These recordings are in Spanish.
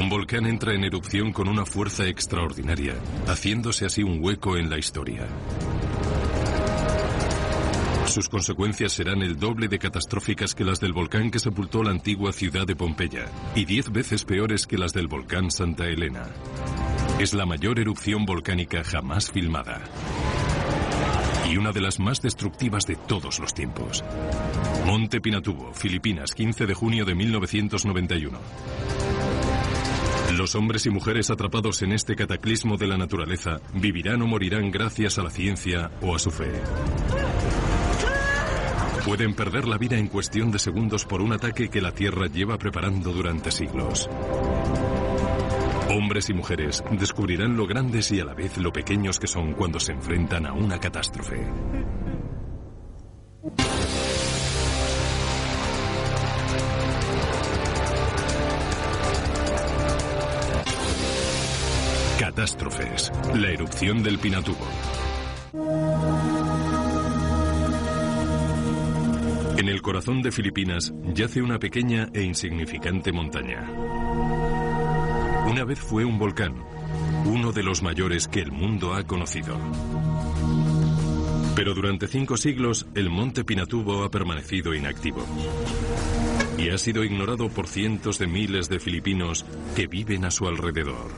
Un volcán entra en erupción con una fuerza extraordinaria, haciéndose así un hueco en la historia. Sus consecuencias serán el doble de catastróficas que las del volcán que sepultó la antigua ciudad de Pompeya, y 10 veces peores que las del volcán Santa Elena. Es la mayor erupción volcánica jamás filmada. Y una de las más destructivas de todos los tiempos. Monte Pinatubo, Filipinas, 15 de junio de 1991. Los hombres y mujeres atrapados en este cataclismo de la naturaleza vivirán o morirán gracias a la ciencia o a su fe. Pueden perder la vida en cuestión de segundos por un ataque que la Tierra lleva preparando durante siglos. Hombres y mujeres descubrirán lo grandes y a la vez lo pequeños que son cuando se enfrentan a una catástrofe. Catástrofes. La erupción del Pinatubo. En el corazón de Filipinas yace una pequeña e insignificante montaña. Una vez fue un volcán, uno de los mayores que el mundo ha conocido. Pero durante 5 siglos el monte Pinatubo ha permanecido inactivo. Y ha sido ignorado por cientos de miles de filipinos que viven a su alrededor.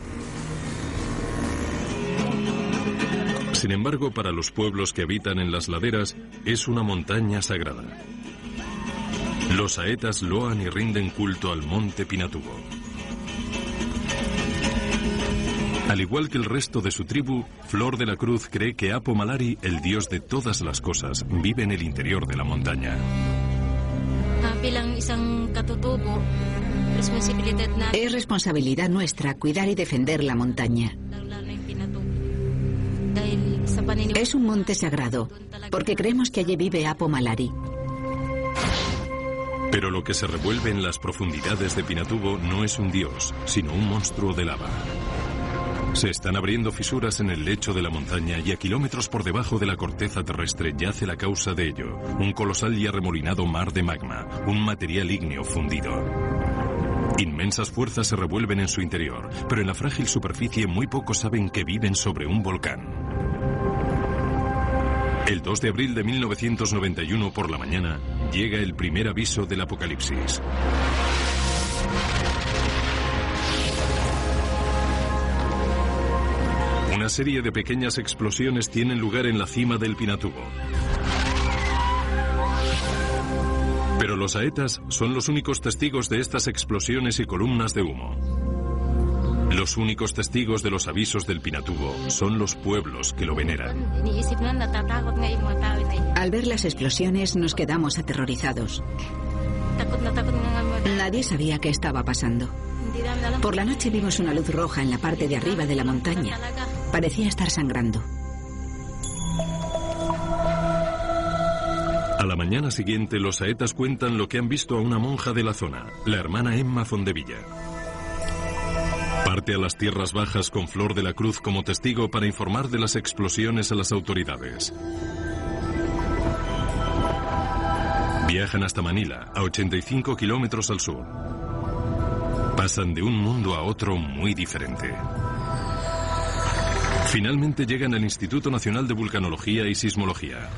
Sin embargo, para los pueblos que habitan en las laderas, es una montaña sagrada. Los saetas loan y rinden culto al monte Pinatubo. Al igual que el resto de su tribu, Flor de la Cruz cree que Apo Malari, el dios de todas las cosas, vive en el interior de la montaña. Es responsabilidad nuestra cuidar y defender la montaña. Es un monte sagrado, porque creemos que allí vive Apo Malari. Pero lo que se revuelve en las profundidades de Pinatubo no es un dios, sino un monstruo de lava. Se están abriendo fisuras en el lecho de la montaña y a kilómetros por debajo de la corteza terrestre yace la causa de ello, un colosal y arremolinado mar de magma, un material ígneo fundido. Inmensas fuerzas se revuelven en su interior, pero en la frágil superficie muy pocos saben que viven sobre un volcán. El 2 de abril de 1991 por la mañana llega el primer aviso del apocalipsis. Una serie de pequeñas explosiones tienen lugar en la cima del Pinatubo. Pero los saetas son los únicos testigos de estas explosiones y columnas de humo. Los únicos testigos de los avisos del Pinatubo son los pueblos que lo veneran. Al ver las explosiones nos quedamos aterrorizados. Nadie sabía qué estaba pasando. Por la noche vimos una luz roja en la parte de arriba de la montaña. Parecía estar sangrando. A la mañana siguiente, los saetas cuentan lo que han visto a una monja de la zona, la hermana Emma Fondevilla. Parte a las tierras bajas con Flor de la Cruz como testigo para informar de las explosiones a las autoridades. Viajan hasta Manila, a 85 kilómetros al sur. Pasan de un mundo a otro muy diferente. Finalmente llegan al Instituto Nacional de Vulcanología y Sismología.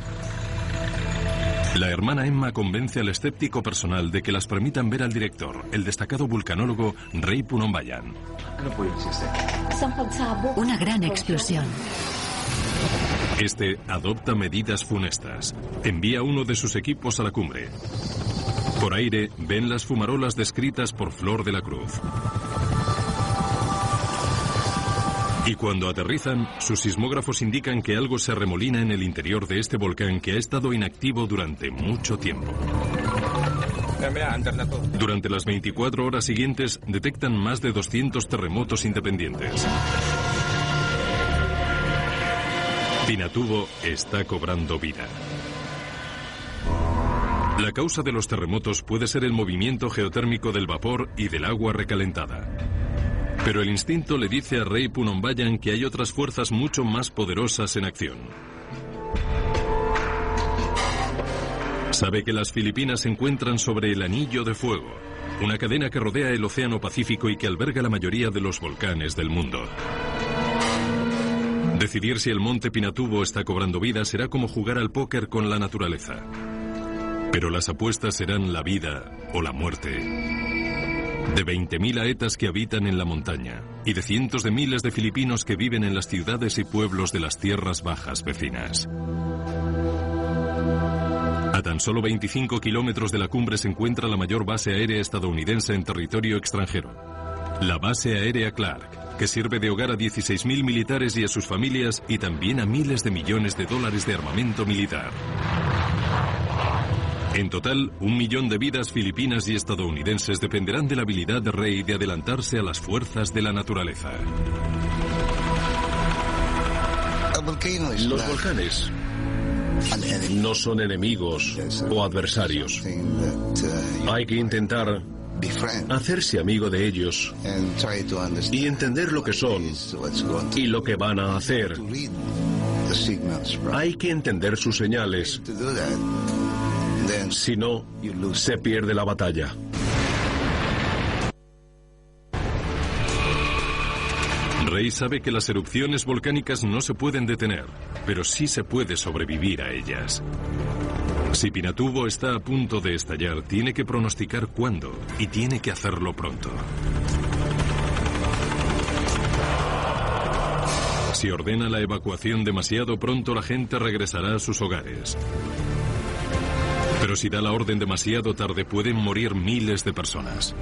La hermana Emma convence al escéptico personal de que las permitan ver al director, el destacado vulcanólogo Ray Punonbayan. Una gran explosión. Este adopta medidas funestas. Envía uno de sus equipos a la cumbre. Por aire ven las fumarolas descritas por Flor de la Cruz. Y cuando aterrizan, sus sismógrafos indican que algo se arremolina en el interior de este volcán que ha estado inactivo durante mucho tiempo. Durante las 24 horas siguientes detectan más de 200 terremotos independientes. Pinatubo está cobrando vida. La causa de los terremotos puede ser el movimiento geotérmico del vapor y del agua recalentada. Pero el instinto le dice a Ray Punonbayan que hay otras fuerzas mucho más poderosas en acción. Sabe que las Filipinas se encuentran sobre el anillo de fuego, una cadena que rodea el Océano Pacífico y que alberga la mayoría de los volcanes del mundo. Decidir si el monte Pinatubo está cobrando vida será como jugar al póker con la naturaleza. Pero las apuestas serán la vida o la muerte de 20.000 aetas que habitan en la montaña y de cientos de miles de filipinos que viven en las ciudades y pueblos de las tierras bajas vecinas. A tan solo 25 kilómetros de la cumbre se encuentra la mayor base aérea estadounidense en territorio extranjero, la Base Aérea Clark, que sirve de hogar a 16.000 militares y a sus familias y también a miles de millones de dólares de armamento militar. En total, 1 millón de vidas filipinas y estadounidenses dependerán de la habilidad de Ray de adelantarse a las fuerzas de la naturaleza. Los volcanes no son enemigos o adversarios. Hay que intentar hacerse amigo de ellos y entender lo que son y lo que van a hacer. Hay que entender sus señales. Si no, se pierde la batalla. Ray sabe que las erupciones volcánicas no se pueden detener, pero sí se puede sobrevivir a ellas. Si Pinatubo está a punto de estallar, tiene que pronosticar cuándo y tiene que hacerlo pronto. Si ordena la evacuación demasiado pronto, la gente regresará a sus hogares. Pero si da la orden demasiado tarde, pueden morir miles de personas.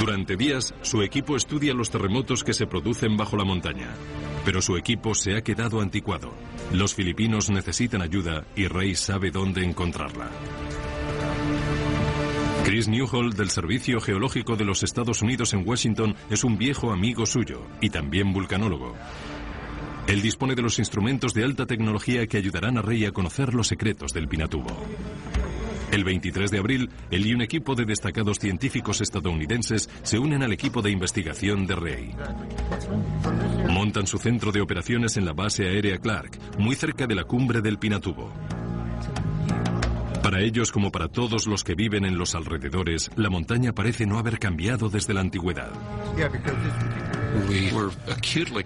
Durante días, su equipo estudia los terremotos que se producen bajo la montaña. Pero su equipo se ha quedado anticuado. Los filipinos necesitan ayuda y Ray sabe dónde encontrarla. Chris Newhall, del Servicio Geológico de los Estados Unidos en Washington, es un viejo amigo suyo y también vulcanólogo. Él dispone de los instrumentos de alta tecnología que ayudarán a Ray a conocer los secretos del Pinatubo. El 23 de abril, él y un equipo de destacados científicos estadounidenses se unen al equipo de investigación de Ray. Montan su centro de operaciones en la Base Aérea Clark, muy cerca de la cumbre del Pinatubo. Para ellos, como para todos los que viven en los alrededores, la montaña parece no haber cambiado desde la antigüedad.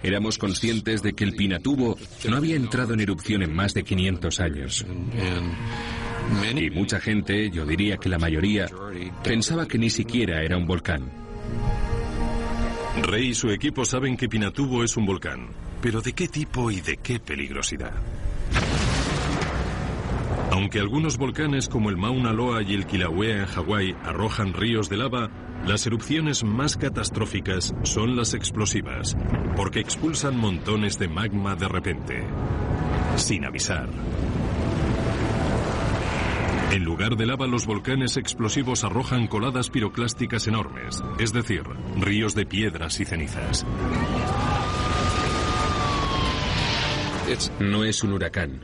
Éramos conscientes de que el Pinatubo no había entrado en erupción en más de 500 años. Y mucha gente, yo diría que la mayoría, pensaba que ni siquiera era un volcán. Ray y su equipo saben que Pinatubo es un volcán, pero ¿de qué tipo y de qué peligrosidad? Aunque algunos volcanes como el Mauna Loa y el Kilauea en Hawái arrojan ríos de lava, las erupciones más catastróficas son las explosivas, porque expulsan montones de magma de repente, sin avisar. En lugar de lava, los volcanes explosivos arrojan coladas piroclásticas enormes, es decir, ríos de piedras y cenizas. No es un huracán,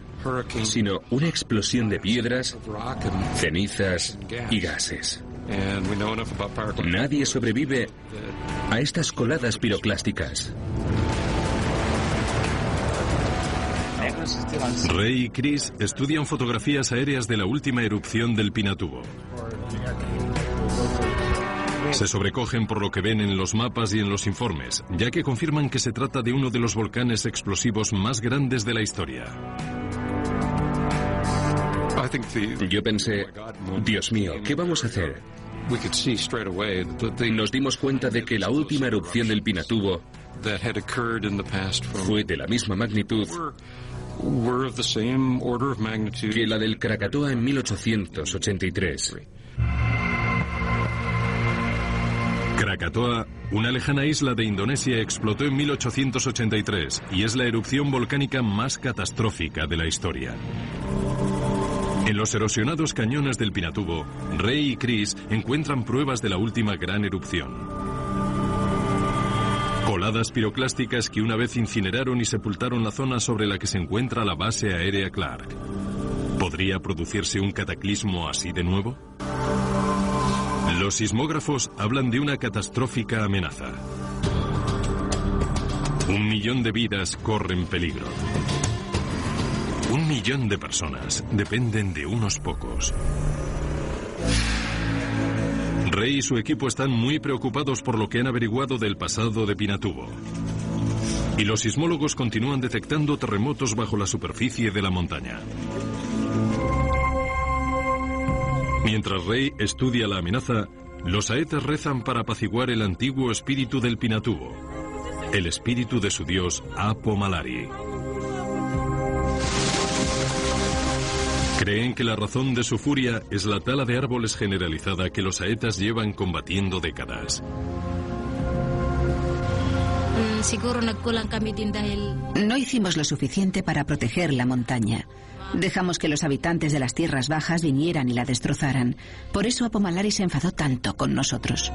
sino una explosión de piedras, cenizas y gases. Nadie sobrevive a estas coladas piroclásticas. Ray y Chris estudian fotografías aéreas de la última erupción del Pinatubo. Se sobrecogen por lo que ven en los mapas y en los informes, ya que confirman que se trata de uno de los volcanes explosivos más grandes de la historia. Yo pensé, Dios mío, ¿qué vamos a hacer? Nos dimos cuenta de que la última erupción del Pinatubo fue de la misma magnitud que la del Krakatoa en 1883. Krakatoa, una lejana isla de Indonesia, explotó en 1883 y es la erupción volcánica más catastrófica de la historia. En los erosionados cañones del Pinatubo, Ray y Chris encuentran pruebas de la última gran erupción. Coladas piroclásticas que una vez incineraron y sepultaron la zona sobre la que se encuentra la Base Aérea Clark. ¿Podría producirse un cataclismo así de nuevo? Los sismógrafos hablan de una catastrófica amenaza. 1 millón de vidas corren peligro. 1 millón de personas dependen de unos pocos. Rey y su equipo están muy preocupados por lo que han averiguado del pasado de Pinatubo. Y los sismólogos continúan detectando terremotos bajo la superficie de la montaña. Mientras Rey estudia la amenaza, los saetas rezan para apaciguar el antiguo espíritu del Pinatubo, el espíritu de su dios Apo Malari. Creen que la razón de su furia es la tala de árboles generalizada que los saetas llevan combatiendo décadas. No hicimos lo suficiente para proteger la montaña. Dejamos que los habitantes de las tierras bajas vinieran y la destrozaran. Por eso Apo Malari se enfadó tanto con nosotros.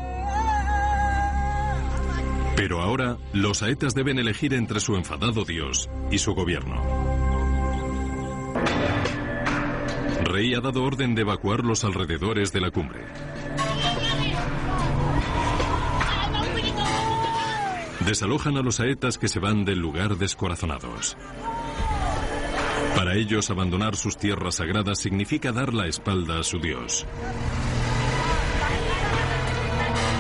Pero ahora, los saetas deben elegir entre su enfadado dios y su gobierno. Rey ha dado orden de evacuar los alrededores de la cumbre. Desalojan a los saetas que se van del lugar descorazonados. Para ellos, abandonar sus tierras sagradas significa dar la espalda a su dios.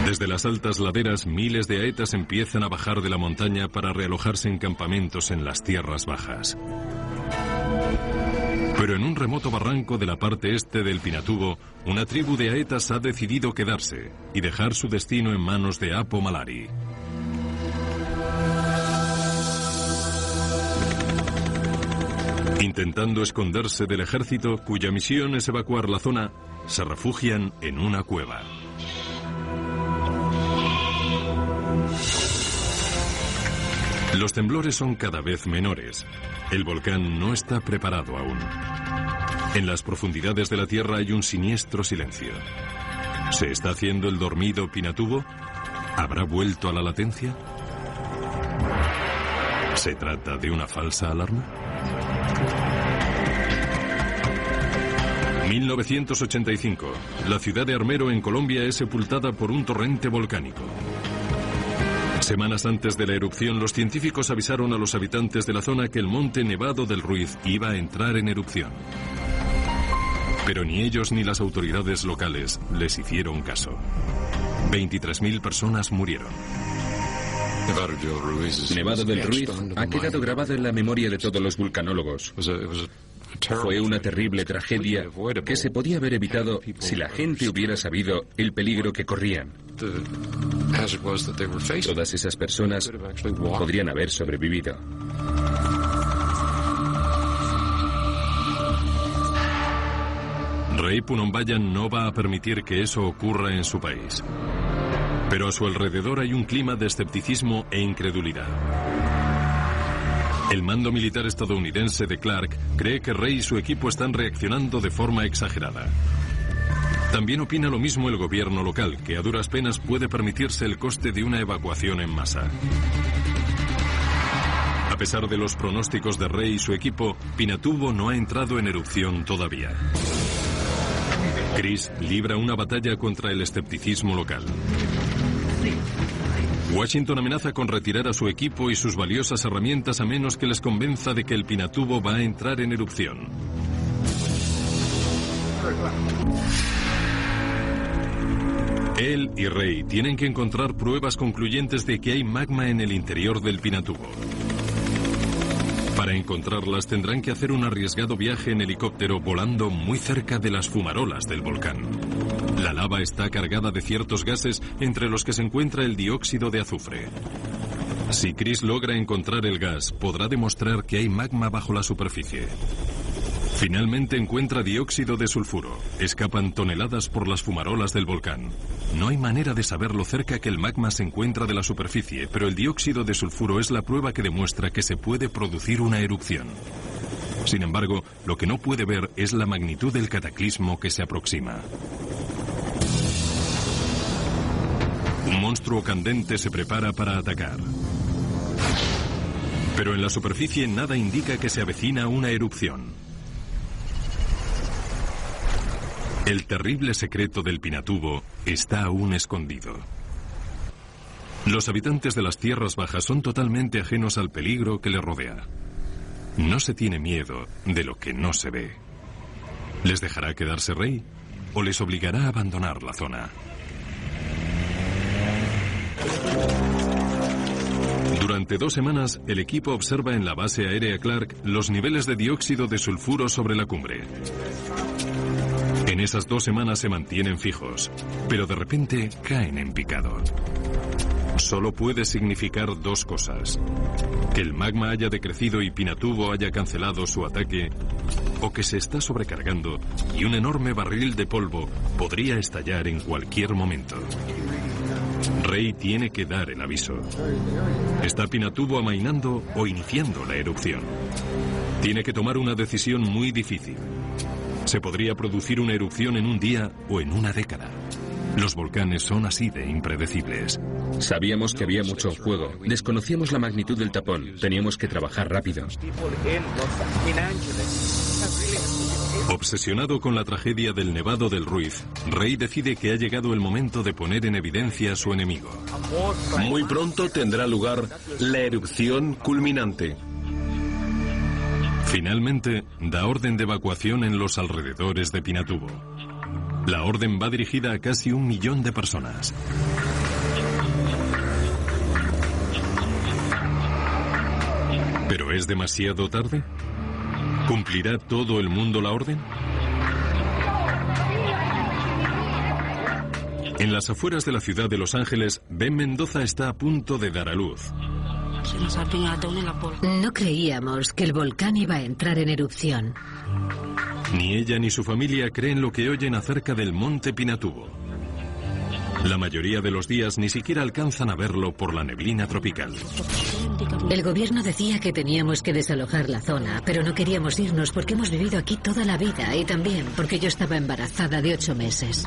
Desde las altas laderas, miles de aetas empiezan a bajar de la montaña para realojarse en campamentos en las tierras bajas. Pero en un remoto barranco de la parte este del Pinatubo, una tribu de aetas ha decidido quedarse y dejar su destino en manos de Apo Malari. Intentando esconderse del ejército, cuya misión es evacuar la zona, se refugian en una cueva. Los temblores son cada vez menores. El volcán no está preparado aún. En las profundidades de la Tierra hay un siniestro silencio. ¿Se está haciendo el dormido Pinatubo? ¿Habrá vuelto a la latencia? ¿Se trata de una falsa alarma? 1985. La ciudad de Armero, en Colombia, es sepultada por un torrente volcánico. Semanas antes de la erupción, los científicos avisaron a los habitantes de la zona que el monte Nevado del Ruiz iba a entrar en erupción. Pero ni ellos ni las autoridades locales les hicieron caso. 23.000 personas murieron. Nevado del Ruiz ha quedado grabado en la memoria de todos los vulcanólogos. Fue una terrible tragedia que se podía haber evitado si la gente hubiera sabido el peligro que corrían. Todas esas personas podrían haber sobrevivido. Rey Punombayan no va a permitir que eso ocurra en su país. Pero a su alrededor hay un clima de escepticismo e incredulidad. El mando militar estadounidense de Clark cree que Rey y su equipo están reaccionando de forma exagerada. También opina lo mismo el gobierno local, que a duras penas puede permitirse el coste de una evacuación en masa. A pesar de los pronósticos de Rey y su equipo, Pinatubo no ha entrado en erupción todavía. Chris libra una batalla contra el escepticismo local. Washington amenaza con retirar a su equipo y sus valiosas herramientas a menos que les convenza de que el Pinatubo va a entrar en erupción. Él y Rey tienen que encontrar pruebas concluyentes de que hay magma en el interior del Pinatubo. Para encontrarlas tendrán que hacer un arriesgado viaje en helicóptero volando muy cerca de las fumarolas del volcán. La lava está cargada de ciertos gases, entre los que se encuentra el dióxido de azufre. Si Chris logra encontrar el gas, podrá demostrar que hay magma bajo la superficie. Finalmente encuentra dióxido de sulfuro. Escapan toneladas por las fumarolas del volcán. No hay manera de saber lo cerca que el magma se encuentra de la superficie, pero el dióxido de sulfuro es la prueba que demuestra que se puede producir una erupción. Sin embargo, lo que no puede ver es la magnitud del cataclismo que se aproxima. Un monstruo candente se prepara para atacar. Pero en la superficie nada indica que se avecina una erupción. El terrible secreto del Pinatubo está aún escondido. Los habitantes de las tierras bajas son totalmente ajenos al peligro que les rodea. No se tiene miedo de lo que no se ve. ¿Les dejará quedarse Rey o les obligará a abandonar la zona? Durante 2 semanas, el equipo observa en la base aérea Clark los niveles de dióxido de sulfuro sobre la cumbre. En esas 2 semanas se mantienen fijos, pero de repente caen en picado. Solo puede significar 2 cosas: que el magma haya decrecido y Pinatubo haya cancelado su ataque, o que se está sobrecargando y un enorme barril de polvo podría estallar en cualquier momento. Ray tiene que dar el aviso. ¿Está Pinatubo amainando o iniciando la erupción? Tiene que tomar una decisión muy difícil. Se podría producir una erupción en un día o en una década. Los volcanes son así de impredecibles. Sabíamos que había mucho en juego. Desconocíamos la magnitud del tapón. Teníamos que trabajar rápido. Obsesionado con la tragedia del Nevado del Ruiz, Ray decide que ha llegado el momento de poner en evidencia a su enemigo. Muy pronto tendrá lugar la erupción culminante. Finalmente, da orden de evacuación en los alrededores de Pinatubo. La orden va dirigida a casi 1 millón de personas. ¿Pero es demasiado tarde? ¿Cumplirá todo el mundo la orden? En las afueras de la ciudad de Los Ángeles, Ben Mendoza está a punto de dar a luz. No creíamos que el volcán iba a entrar en erupción. Ni ella ni su familia creen lo que oyen acerca del monte Pinatubo. La mayoría de los días ni siquiera alcanzan a verlo por la neblina tropical. El gobierno decía que teníamos que desalojar la zona, pero no queríamos irnos porque hemos vivido aquí toda la vida y también porque yo estaba embarazada de 8 meses.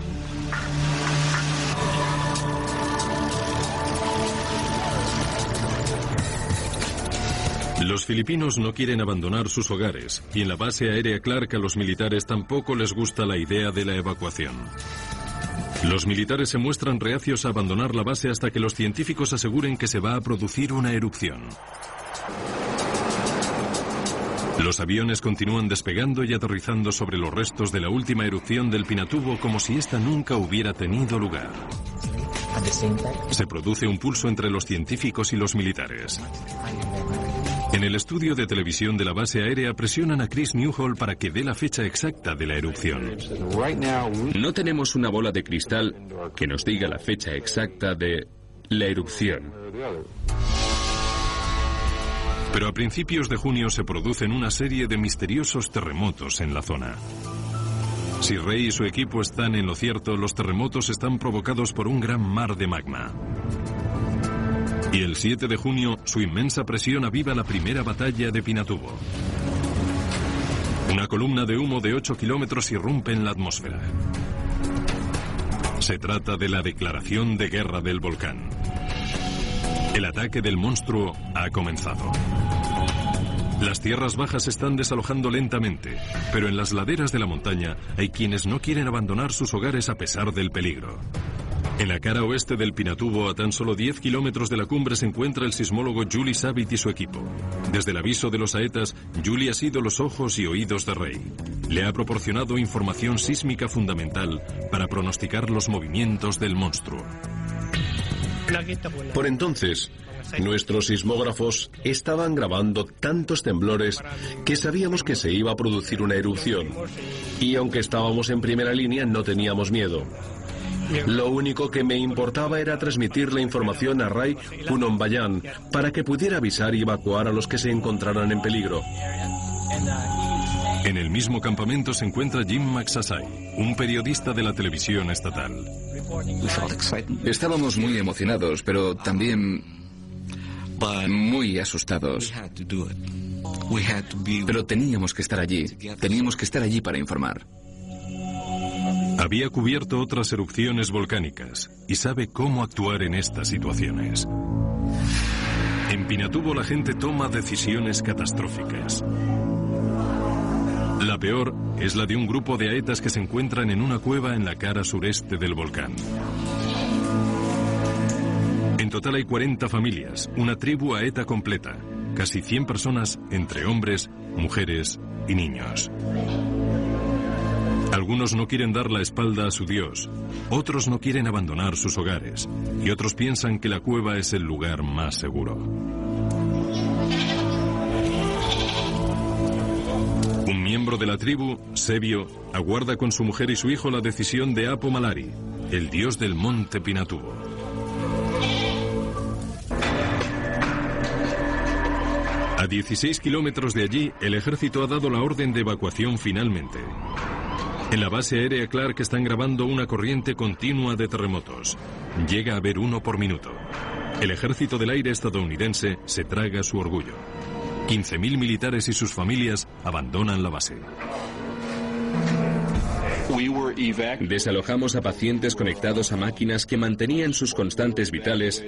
Los filipinos no quieren abandonar sus hogares y en la base aérea Clark a los militares tampoco les gusta la idea de la evacuación. Los militares se muestran reacios a abandonar la base hasta que los científicos aseguren que se va a producir una erupción. Los aviones continúan despegando y aterrizando sobre los restos de la última erupción del Pinatubo como si esta nunca hubiera tenido lugar. Se produce un pulso entre los científicos y los militares. En el estudio de televisión de la base aérea presionan a Chris Newhall para que dé la fecha exacta de la erupción. No tenemos una bola de cristal que nos diga la fecha exacta de la erupción. Pero a principios de junio se producen una serie de misteriosos terremotos en la zona. Si Ray y su equipo están en lo cierto, los terremotos están provocados por un gran mar de magma. Y el 7 de junio, su inmensa presión aviva la primera batalla de Pinatubo. Una columna de humo de 8 kilómetros irrumpe en la atmósfera. Se trata de la declaración de guerra del volcán. El ataque del monstruo ha comenzado. Las tierras bajas se están desalojando lentamente, pero en las laderas de la montaña hay quienes no quieren abandonar sus hogares a pesar del peligro. En la cara oeste del Pinatubo, a tan solo 10 kilómetros de la cumbre, se encuentra el sismólogo Julie Savitt y su equipo. Desde el aviso de los aetas, Julie ha sido los ojos y oídos de Ray. Le ha proporcionado información sísmica fundamental para pronosticar los movimientos del monstruo. Por entonces, nuestros sismógrafos estaban grabando tantos temblores que sabíamos que se iba a producir una erupción. Y aunque estábamos en primera línea, no teníamos miedo. Lo único que me importaba era transmitir la información a Ray Punonbayan para que pudiera avisar y evacuar a los que se encontraran en peligro. En el mismo campamento se encuentra Jim Magsaysay, un periodista de la televisión estatal. Estábamos muy emocionados, pero también muy asustados. Pero teníamos que estar allí para informar. Había cubierto otras erupciones volcánicas y sabe cómo actuar en estas situaciones. En Pinatubo la gente toma decisiones catastróficas. La peor es la de un grupo de aetas que se encuentran en una cueva en la cara sureste del volcán. En total hay 40 familias, una tribu aeta completa, casi 100 personas entre hombres, mujeres y niños. Algunos no quieren dar la espalda a su Dios, otros no quieren abandonar sus hogares, y otros piensan que la cueva es el lugar más seguro. Un miembro de la tribu, Sebio, aguarda con su mujer y su hijo la decisión de Apo Malari, el dios del monte Pinatubo. A 16 kilómetros de allí, el ejército ha dado la orden de evacuación finalmente. En la base aérea Clark están grabando una corriente continua de terremotos. Llega a haber uno por minuto. El ejército del aire estadounidense se traga su orgullo. 15.000 militares y sus familias abandonan la base. Desalojamos a pacientes conectados a máquinas que mantenían sus constantes vitales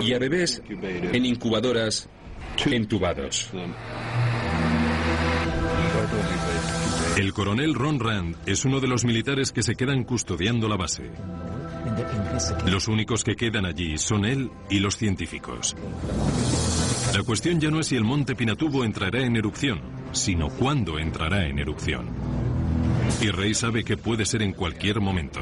y a bebés en incubadoras entubados. El coronel Ron Rand es uno de los militares que se quedan custodiando la base. Los únicos que quedan allí son él y los científicos. La cuestión ya no es si el monte Pinatubo entrará en erupción, sino cuándo entrará en erupción. Y Ray sabe que puede ser en cualquier momento.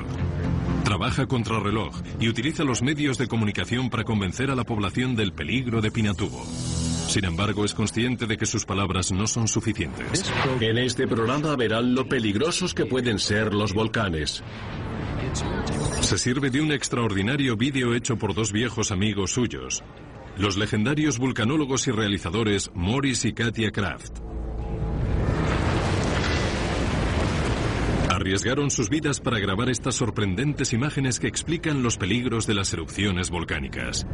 Trabaja contrarreloj y utiliza los medios de comunicación para convencer a la población del peligro de Pinatubo. Sin embargo, es consciente de que sus palabras no son suficientes. En este programa verán lo peligrosos que pueden ser los volcanes. Se sirve de un extraordinario vídeo hecho por dos viejos amigos suyos, los legendarios vulcanólogos y realizadores Morris y Katia Kraft. Arriesgaron sus vidas para grabar estas sorprendentes imágenes que explican los peligros de las erupciones volcánicas.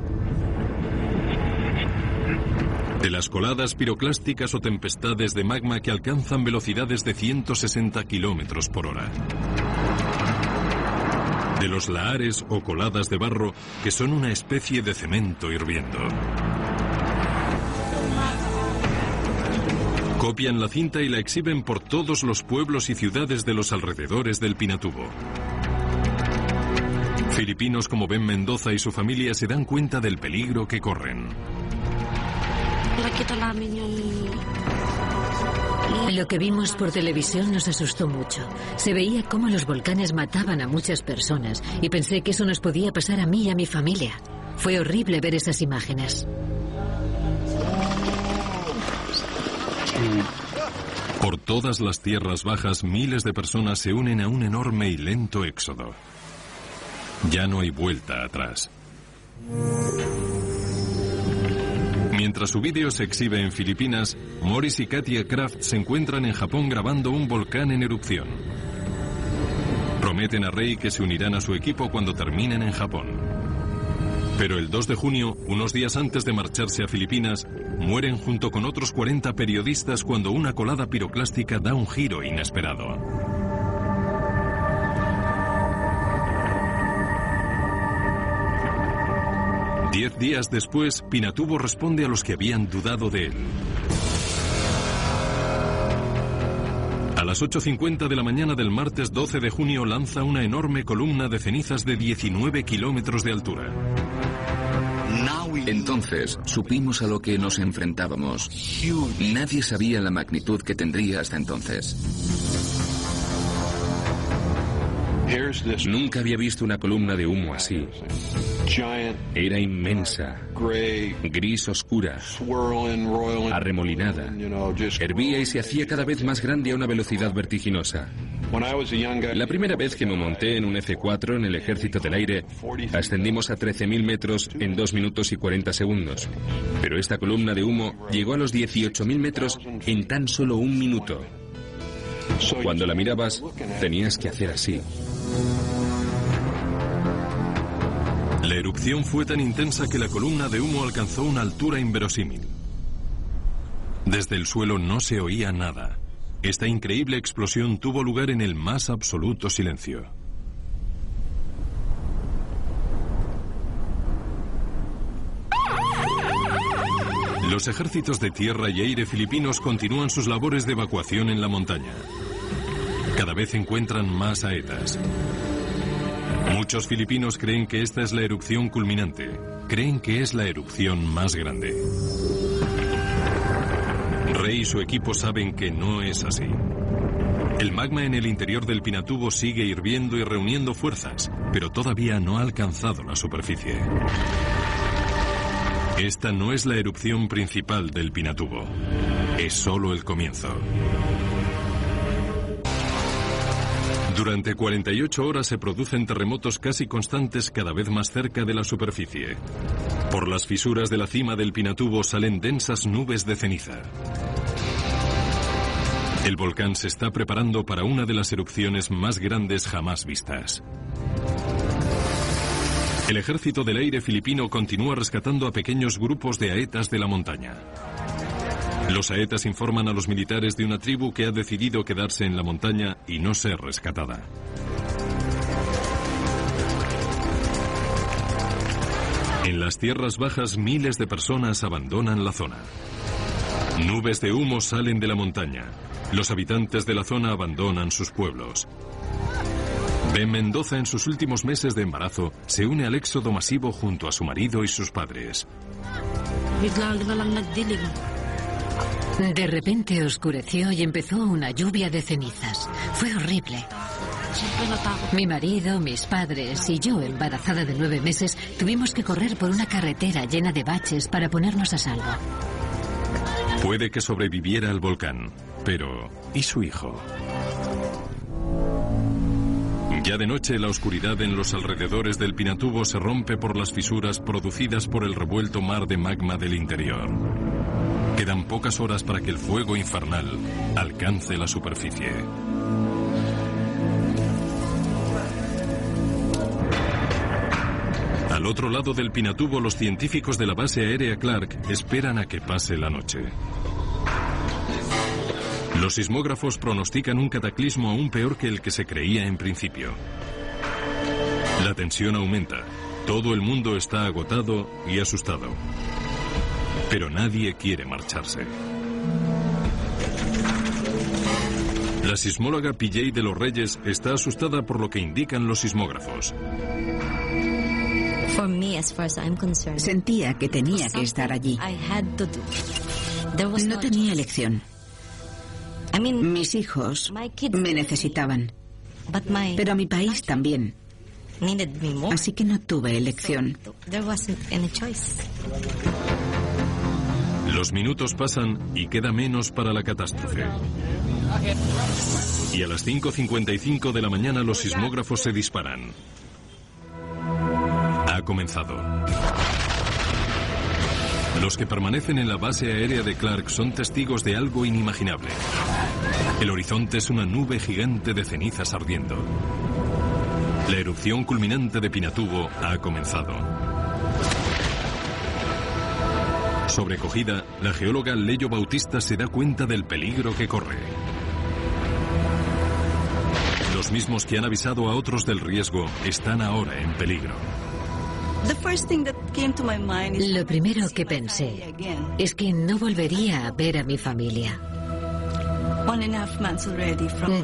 De las coladas piroclásticas o tempestades de magma que alcanzan velocidades de 160 kilómetros por hora. De los lahares o coladas de barro que son una especie de cemento hirviendo. Copian la cinta y la exhiben por todos los pueblos y ciudades de los alrededores del Pinatubo. Filipinos como Ben Mendoza y su familia se dan cuenta del peligro que corren. Lo que vimos por televisión nos asustó mucho. Se veía cómo los volcanes mataban a muchas personas y pensé que eso nos podía pasar a mí y a mi familia. Fue horrible ver esas imágenes. Por todas las tierras bajas, miles de personas se unen a un enorme y lento éxodo. Ya no hay vuelta atrás. Mientras su vídeo se exhibe en Filipinas, Morris y Katia Kraft se encuentran en Japón grabando un volcán en erupción. Prometen a Ray que se unirán a su equipo cuando terminen en Japón. Pero el 2 de junio, unos días antes de marcharse a Filipinas, mueren junto con otros 40 periodistas cuando una colada piroclástica da un giro inesperado. Diez días después, Pinatubo responde a los que habían dudado de él. A las 8:50 de la mañana del martes 12 de junio lanza una enorme columna de cenizas de 19 kilómetros de altura. Entonces supimos a lo que nos enfrentábamos. Nadie sabía la magnitud que tendría hasta entonces. Nunca había visto una columna de humo así. Era inmensa, gris oscura, arremolinada. Hervía y se hacía cada vez más grande a una velocidad vertiginosa. La primera vez que me monté en un F-4 en el Ejército del Aire, ascendimos a 13.000 metros en 2 minutos y 40 segundos. Pero esta columna de humo llegó a los 18.000 metros en tan solo 1 minuto. Cuando la mirabas, tenías que hacer así. La erupción fue tan intensa que la columna de humo alcanzó una altura inverosímil. Desde el suelo no se oía nada. Esta increíble explosión tuvo lugar en el más absoluto silencio. Los ejércitos de tierra y aire filipinos continúan sus labores de evacuación en la montaña. Cada vez encuentran más saetas. Muchos filipinos creen que esta es la erupción culminante. Creen que es la erupción más grande. Ray y su equipo saben que no es así. El magma en el interior del Pinatubo sigue hirviendo y reuniendo fuerzas, pero todavía no ha alcanzado la superficie. Esta no es la erupción principal del Pinatubo. Es solo el comienzo. Durante 48 horas se producen terremotos casi constantes cada vez más cerca de la superficie. Por las fisuras de la cima del Pinatubo salen densas nubes de ceniza. El volcán se está preparando para una de las erupciones más grandes jamás vistas. El ejército del aire filipino continúa rescatando a pequeños grupos de aetas de la montaña. Los aetas informan a los militares de una tribu que ha decidido quedarse en la montaña y no ser rescatada. En las tierras bajas, miles de personas abandonan la zona. Nubes de humo salen de la montaña. Los habitantes de la zona abandonan sus pueblos. Ben Mendoza, en sus últimos meses de embarazo, se une al éxodo masivo junto a su marido y sus padres. De repente oscureció y empezó una lluvia de cenizas. Fue horrible. Mi marido, mis padres y yo, embarazada de 9 meses, tuvimos que correr por una carretera llena de baches para ponernos a salvo. Puede que sobreviviera al volcán, pero ¿y su hijo? Ya de noche, la oscuridad en los alrededores del Pinatubo se rompe por las fisuras producidas por el revuelto mar de magma del interior. Quedan pocas horas para que el fuego infernal alcance la superficie. Al otro lado del Pinatubo, los científicos de la base aérea Clark esperan a que pase la noche. Los sismógrafos pronostican un cataclismo aún peor que el que se creía en principio. La tensión aumenta. Todo el mundo está agotado y asustado. Pero nadie quiere marcharse. La sismóloga PJ de los Reyes está asustada por lo que indican los sismógrafos. Sentía que tenía que estar allí. No tenía elección. Mis hijos me necesitaban, pero mi país también. Así que no tuve elección. Los minutos pasan y queda menos para la catástrofe. Y a las 5:55 de la mañana los sismógrafos se disparan. Ha comenzado. Los que permanecen en la base aérea de Clark son testigos de algo inimaginable. El horizonte es una nube gigante de cenizas ardiendo. La erupción culminante de Pinatubo ha comenzado. Sobrecogida, la geóloga Leyo Bautista se da cuenta del peligro que corre. Los mismos que han avisado a otros del riesgo están ahora en peligro. Lo primero que pensé es que no volvería a ver a mi familia.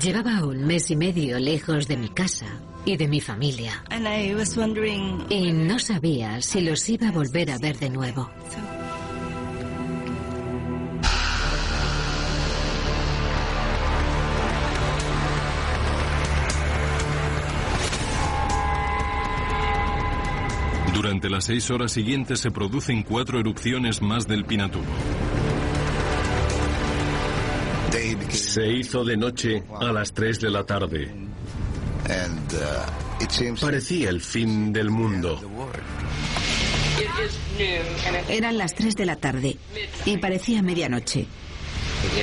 Llevaba 1 mes y medio lejos de mi casa y de mi familia. Y no sabía si los iba a volver a ver de nuevo. Durante las 6 horas siguientes se producen 4 erupciones más del Pinatubo. Se hizo de noche a las 3 de la tarde. Parecía el fin del mundo. Eran las 3 de la tarde y parecía medianoche.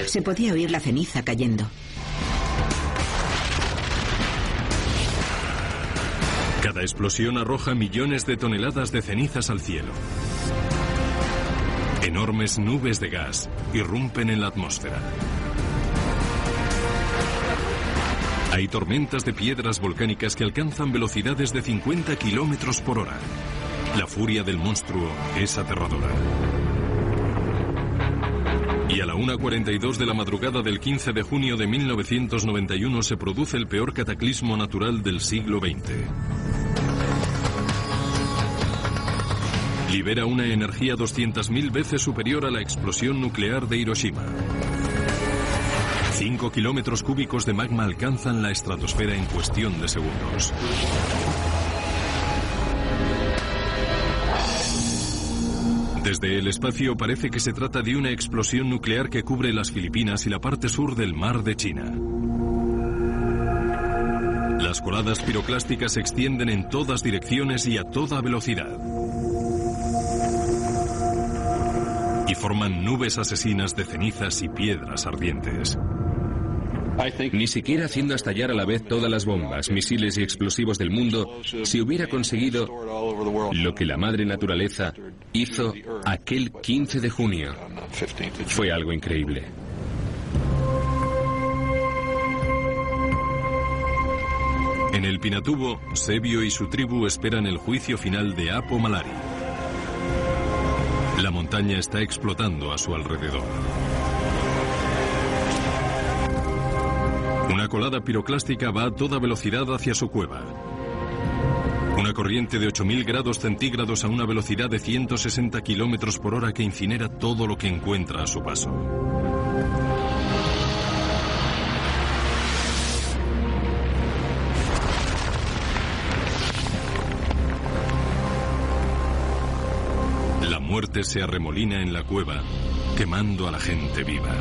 Se podía oír la ceniza cayendo. Cada explosión arroja millones de toneladas de cenizas al cielo. Enormes nubes de gas irrumpen en la atmósfera. Hay tormentas de piedras volcánicas que alcanzan velocidades de 50 kilómetros por hora. La furia del monstruo es aterradora. Y a la 1:42 de la madrugada del 15 de junio de 1991 se produce el peor cataclismo natural del siglo XX. Libera una energía 200.000 veces superior a la explosión nuclear de Hiroshima. 5 kilómetros cúbicos de magma alcanzan la estratosfera en cuestión de segundos. Desde el espacio parece que se trata de una explosión nuclear que cubre las Filipinas y la parte sur del mar de China. Las coladas piroclásticas se extienden en todas direcciones y a toda velocidad. Y forman nubes asesinas de cenizas y piedras ardientes. Ni siquiera haciendo estallar a la vez todas las bombas, misiles y explosivos del mundo, se hubiera conseguido lo que la madre naturaleza hizo aquel 15 de junio. Fue algo increíble. En el Pinatubo, Sebio y su tribu esperan el juicio final de Apo Malari. La montaña está explotando a su alrededor. Una colada piroclástica va a toda velocidad hacia su cueva. Una corriente de 8000 grados centígrados a una velocidad de 160 kilómetros por hora que incinera todo lo que encuentra a su paso. La muerte se arremolina en la cueva, quemando a la gente viva.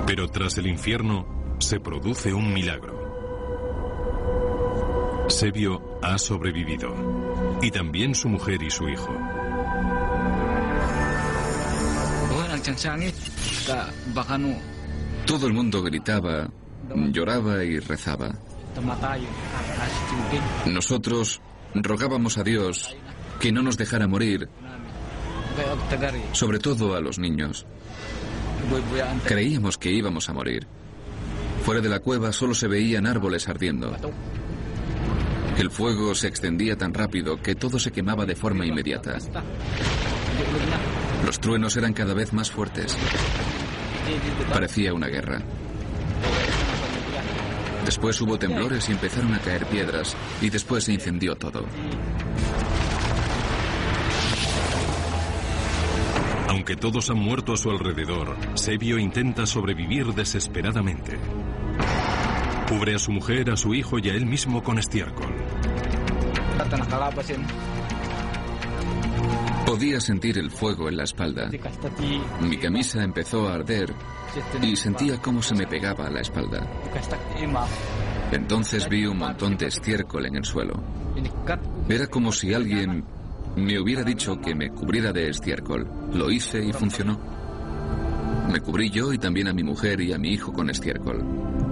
Pero tras el infierno, se produce un milagro. Sebio ha sobrevivido, y también su mujer y su hijo. Todo el mundo gritaba, lloraba y rezaba. Nosotros rogábamos a Dios que no nos dejara morir, sobre todo a los niños. Creíamos que íbamos a morir. Fuera de la cueva solo se veían árboles ardiendo. El fuego se extendía tan rápido que todo se quemaba de forma inmediata. Los truenos eran cada vez más fuertes. Parecía una guerra. Después hubo temblores y empezaron a caer piedras, y después se incendió todo. Aunque todos han muerto a su alrededor, Sebio intenta sobrevivir desesperadamente. Cubre a su mujer, a su hijo y a él mismo con estiércol. Podía sentir el fuego en la espalda. Mi camisa empezó a arder y sentía cómo se me pegaba a la espalda. Entonces vi un montón de estiércol en el suelo. Era como si alguien me hubiera dicho que me cubriera de estiércol. Lo hice y funcionó. Me cubrí yo y también a mi mujer y a mi hijo con estiércol.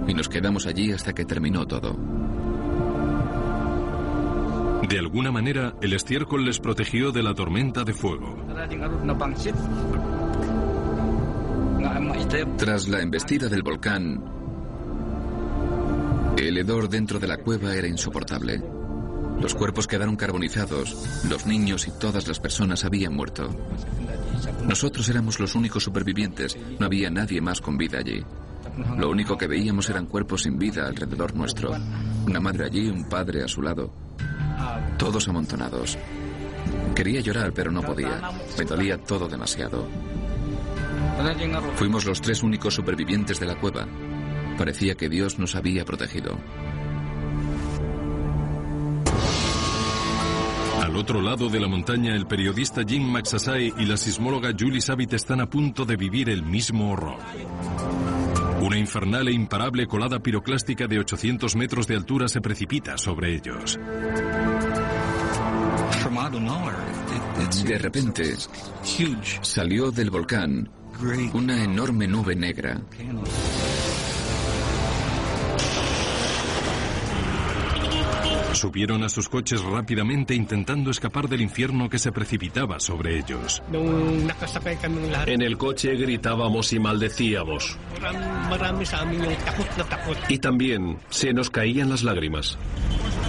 Y nos quedamos allí hasta que terminó todo. De alguna manera, el estiércol les protegió de la tormenta de fuego. Tras la embestida del volcán, el hedor dentro de la cueva era insoportable. Los cuerpos quedaron carbonizados, los niños y todas las personas habían muerto. Nosotros éramos los únicos supervivientes, no había nadie más con vida allí. Lo único que veíamos eran cuerpos sin vida alrededor nuestro. Una madre allí, un padre a su lado. Todos amontonados. Quería llorar, pero no podía. Me dolía todo demasiado. Fuimos los 3 únicos supervivientes de la cueva. Parecía que Dios nos había protegido. Al otro lado de la montaña, el periodista Jim Magsaysay y la sismóloga Julie Savit están a punto de vivir el mismo horror. Una infernal e imparable colada piroclástica de 800 metros de altura se precipita sobre ellos. De repente, salió del volcán una enorme nube negra. Subieron a sus coches rápidamente intentando escapar del infierno que se precipitaba sobre ellos. En el coche gritábamos y maldecíamos. Y también se nos caían las lágrimas.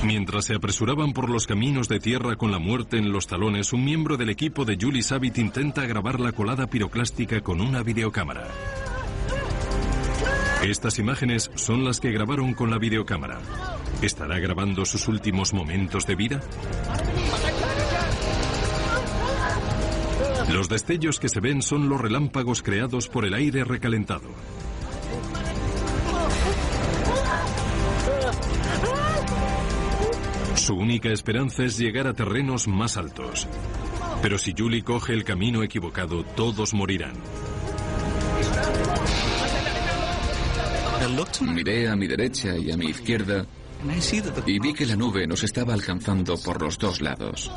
Mientras se apresuraban por los caminos de tierra con la muerte en los talones, un miembro del equipo de Julie Savit intenta grabar la colada piroclástica con una videocámara. Estas imágenes son las que grabaron con la videocámara. ¿Estará grabando sus últimos momentos de vida? Los destellos que se ven son los relámpagos creados por el aire recalentado. Su única esperanza es llegar a terrenos más altos. Pero si Julie coge el camino equivocado, todos morirán. Miré a mi derecha y a mi izquierda y vi que la nube nos estaba alcanzando por los dos lados.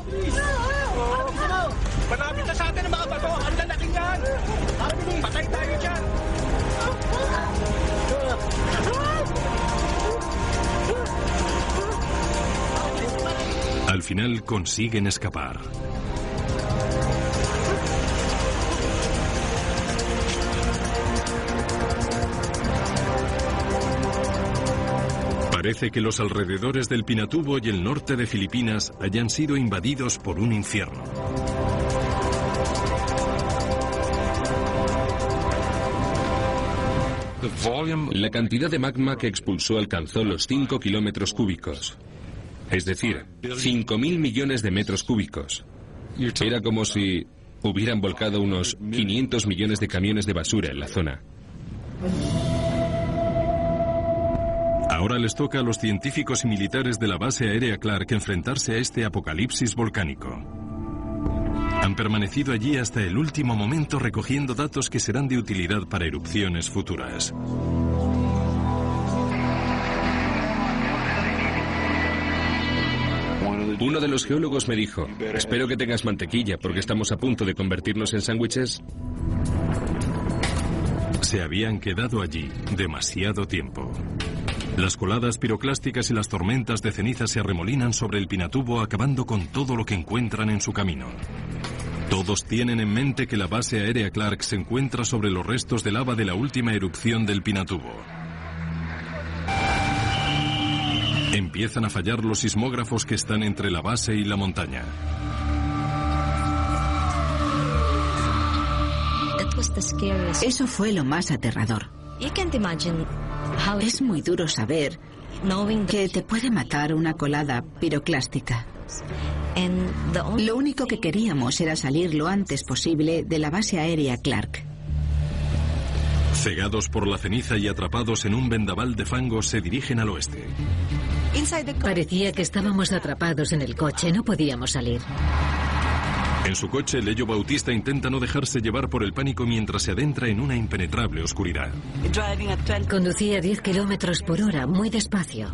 Al final consiguen escapar. Parece que los alrededores del Pinatubo y el norte de Filipinas hayan sido invadidos por un infierno. La cantidad de magma que expulsó alcanzó los 5 kilómetros cúbicos. Es decir, 5.000 millones de metros cúbicos. Era como si hubieran volcado unos 500 millones de camiones de basura en la zona. Ahora les toca a los científicos y militares de la base aérea Clark enfrentarse a este apocalipsis volcánico. Han permanecido allí hasta el último momento recogiendo datos que serán de utilidad para erupciones futuras. Uno de los geólogos me dijo: espero que tengas mantequilla porque estamos a punto de convertirnos en sándwiches. Se habían quedado allí demasiado tiempo. Las coladas piroclásticas y las tormentas de ceniza se arremolinan sobre el Pinatubo, acabando con todo lo que encuentran en su camino. Todos tienen en mente que la base aérea Clark se encuentra sobre los restos de lava de la última erupción del Pinatubo. Empiezan a fallar los sismógrafos que están entre la base y la montaña. Eso fue lo más aterrador. Es muy duro saber que te puede matar una colada piroclástica. Lo único que queríamos era salir lo antes posible de la base aérea Clark. Cegados por la ceniza y atrapados en un vendaval de fango, se dirigen al oeste. Parecía que estábamos atrapados en el coche, no podíamos salir. En su coche, Leyo Bautista intenta no dejarse llevar por el pánico mientras se adentra en una impenetrable oscuridad. Conducía a 10 kilómetros por hora, muy despacio.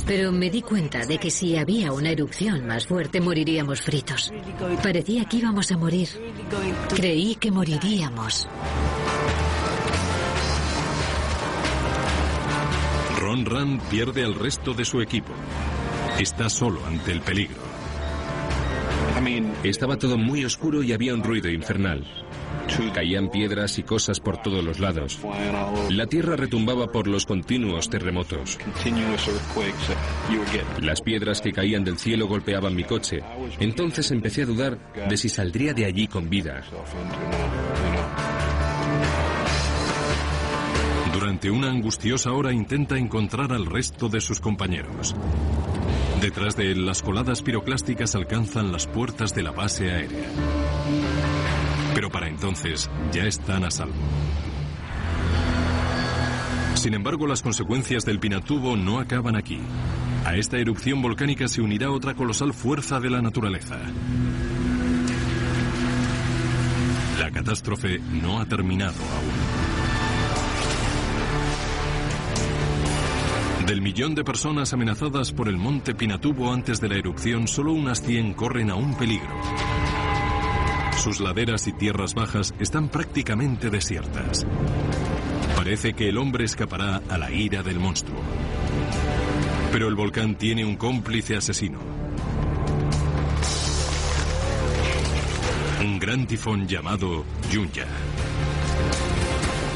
Pero me di cuenta de que si había una erupción más fuerte, moriríamos fritos. Parecía que íbamos a morir. Creí que moriríamos. Ron Rand pierde al resto de su equipo. Está solo ante el peligro. Estaba todo muy oscuro y había un ruido infernal. Caían piedras y cosas por todos los lados. La tierra retumbaba por los continuos terremotos. Las piedras que caían del cielo golpeaban mi coche. Entonces empecé a dudar de si saldría de allí con vida. Durante una angustiosa hora intenta encontrar al resto de sus compañeros. Detrás de él, las coladas piroclásticas alcanzan las puertas de la base aérea. Pero para entonces ya están a salvo. Sin embargo, las consecuencias del Pinatubo no acaban aquí. A esta erupción volcánica se unirá otra colosal fuerza de la naturaleza. La catástrofe no ha terminado aún. Del millón de personas amenazadas por el monte Pinatubo antes de la erupción, solo unas 100 corren aún peligro. Sus laderas y tierras bajas están prácticamente desiertas. Parece que el hombre escapará a la ira del monstruo. Pero el volcán tiene un cómplice asesino. Un gran tifón llamado Yunya.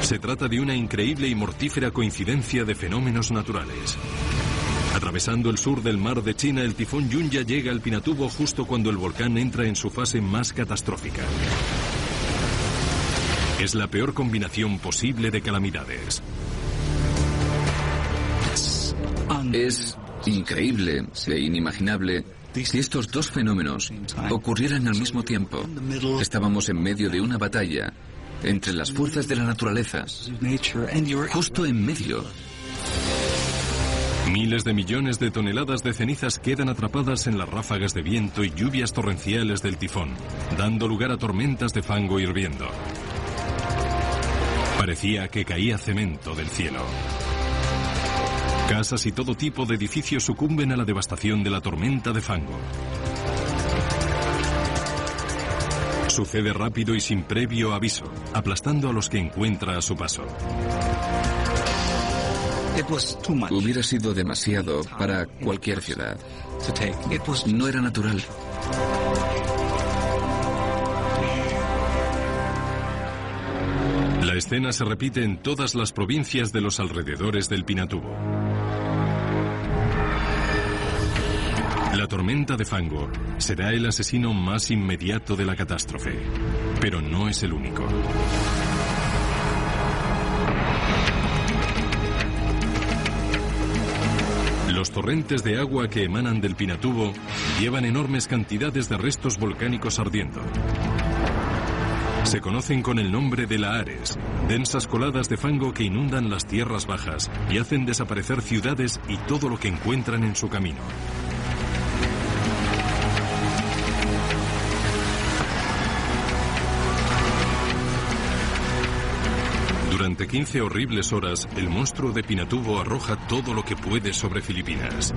Se trata de una increíble y mortífera coincidencia de fenómenos naturales. Atravesando el sur del mar de China, el tifón Yunya llega al Pinatubo justo cuando el volcán entra en su fase más catastrófica. Es la peor combinación posible de calamidades. Es increíble e inimaginable Si estos dos fenómenos ocurrieran al mismo tiempo, estábamos en medio de una batalla entre las fuerzas de la naturaleza, justo en medio. Miles de millones de toneladas de cenizas quedan atrapadas en las ráfagas de viento y lluvias torrenciales del tifón, dando lugar a tormentas de fango hirviendo. Parecía que caía cemento del cielo. Casas y todo tipo de edificios sucumben a la devastación de la tormenta de fango. Sucede rápido y sin previo aviso, aplastando a los que encuentra a su paso. Hubiera sido demasiado para cualquier ciudad. No era natural. La escena se repite en todas las provincias de los alrededores del Pinatubo. La tormenta de fango será el asesino más inmediato de la catástrofe, pero no es el único. Los torrentes de agua que emanan del Pinatubo llevan enormes cantidades de restos volcánicos ardiendo. Se conocen con el nombre de lahares, densas coladas de fango que inundan las tierras bajas y hacen desaparecer ciudades y todo lo que encuentran en su camino. Durante 15 horribles horas, el monstruo de Pinatubo arroja todo lo que puede sobre Filipinas.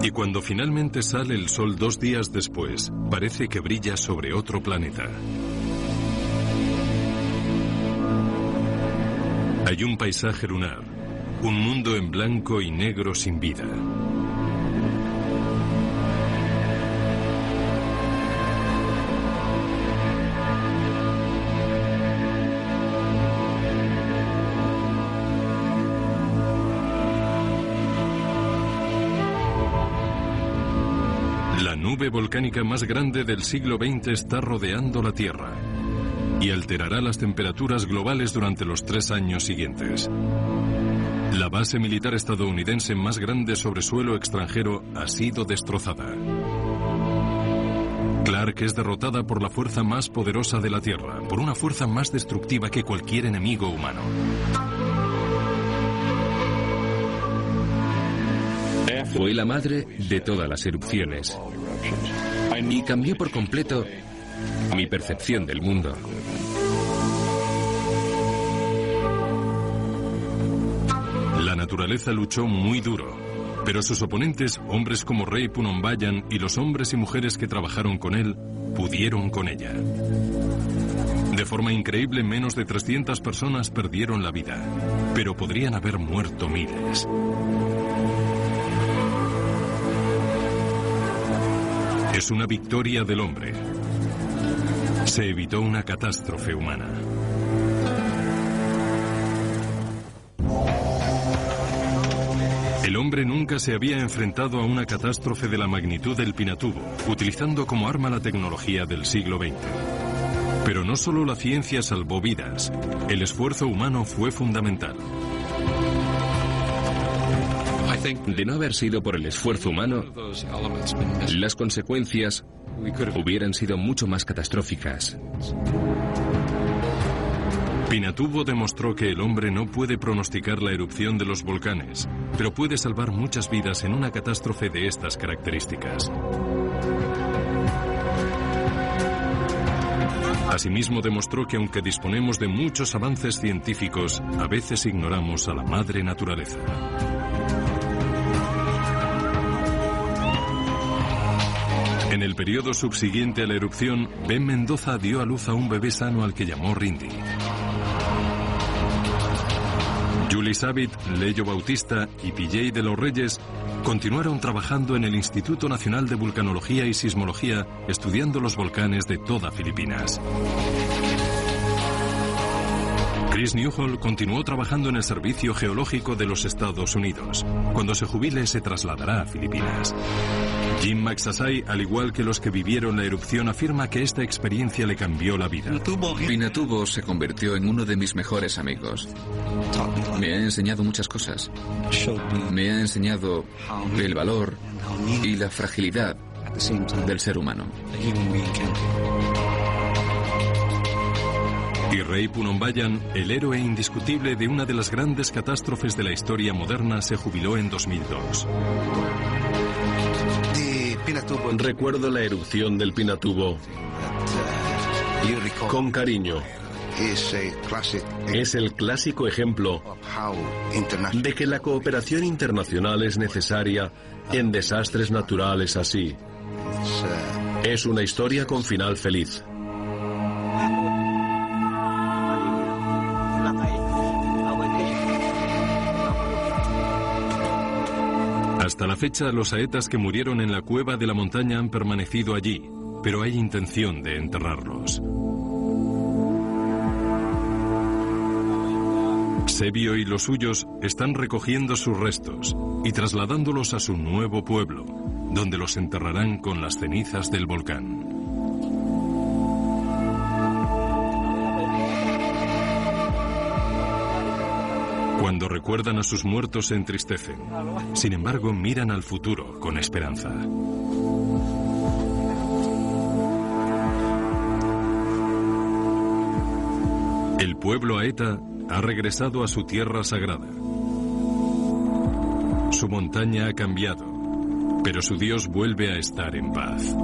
Y cuando finalmente sale el sol 2 días después, parece que brilla sobre otro planeta. Hay un paisaje lunar, un mundo en blanco y negro sin vida. La nube volcánica más grande del siglo XX está rodeando la Tierra y alterará las temperaturas globales durante los 3 años siguientes. La base militar estadounidense más grande sobre suelo extranjero ha sido destrozada. Clark es derrotada por la fuerza más poderosa de la Tierra, por una fuerza más destructiva que cualquier enemigo humano. Fue la madre de todas las erupciones y cambió por completo mi percepción del mundo. La naturaleza luchó muy duro, pero sus oponentes, hombres como Rey Punombayan y los hombres y mujeres que trabajaron con él, pudieron con ella. De forma increíble, menos de 300 personas perdieron la vida, pero podrían haber muerto miles. Es una victoria del hombre. Se evitó una catástrofe humana. El hombre nunca se había enfrentado a una catástrofe de la magnitud del Pinatubo, utilizando como arma la tecnología del siglo XX. Pero no solo la ciencia salvó vidas, el esfuerzo humano fue fundamental. De no haber sido por el esfuerzo humano, las consecuencias hubieran sido mucho más catastróficas. Pinatubo demostró que el hombre no puede pronosticar la erupción de los volcanes, pero puede salvar muchas vidas en una catástrofe de estas características. Asimismo demostró que aunque disponemos de muchos avances científicos, a veces ignoramos a la madre naturaleza. En el periodo subsiguiente a la erupción, Ben Mendoza dio a luz a un bebé sano al que llamó Rindy. Julie Savit, Leyo Bautista y PJ de los Reyes continuaron trabajando en el Instituto Nacional de Vulcanología y Sismología, estudiando los volcanes de toda Filipinas. Chris Newhall continuó trabajando en el Servicio Geológico de los Estados Unidos. Cuando se jubile, se trasladará a Filipinas. Jim Magsaysay, al igual que los que vivieron la erupción, afirma que esta experiencia le cambió la vida. Pinatubo se convirtió en uno de mis mejores amigos. Me ha enseñado muchas cosas. Me ha enseñado el valor y la fragilidad del ser humano. Y Ray Punonbayan, el héroe indiscutible de una de las grandes catástrofes de la historia moderna, se jubiló en 2002. Recuerdo la erupción del Pinatubo con cariño. Es el clásico ejemplo de que la cooperación internacional es necesaria en desastres naturales así. Es una historia con final feliz. Hasta la fecha, los saetas que murieron en la cueva de la montaña han permanecido allí, pero hay intención de enterrarlos. Sebio y los suyos están recogiendo sus restos y trasladándolos a su nuevo pueblo, donde los enterrarán con las cenizas del volcán. Cuando recuerdan a sus muertos se entristecen. Sin embargo, miran al futuro con esperanza. El pueblo Aeta ha regresado a su tierra sagrada. Su montaña ha cambiado, pero su Dios vuelve a estar en paz.